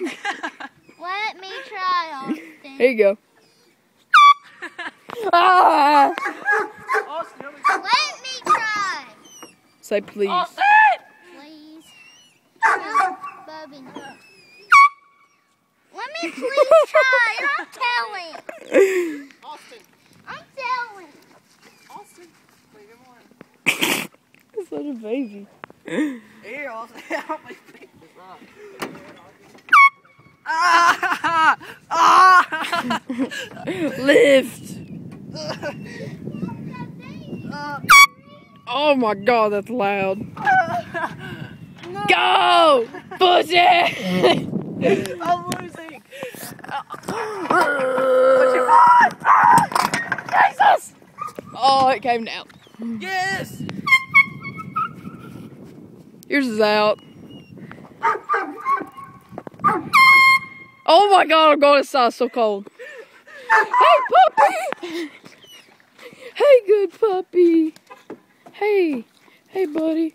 Let me try, Austin. Here you go. Ah! Let me try. Say please. Austin! Please. No, Bubby. Let me please try. I'm telling. Austin! I'm telling. Austin! Wait, good morning. That's such a baby. Here, Austin. Help me pick this up. Ah! Ah! Lift. Oh my god, that's loud. No. Go! Push it! I'm losing. Put your on! Jesus! Oh, it came down. Yes! Yours is out. Oh my god, I'm going inside, so cold. Hey, puppy! Hey, good puppy. Hey, hey, buddy.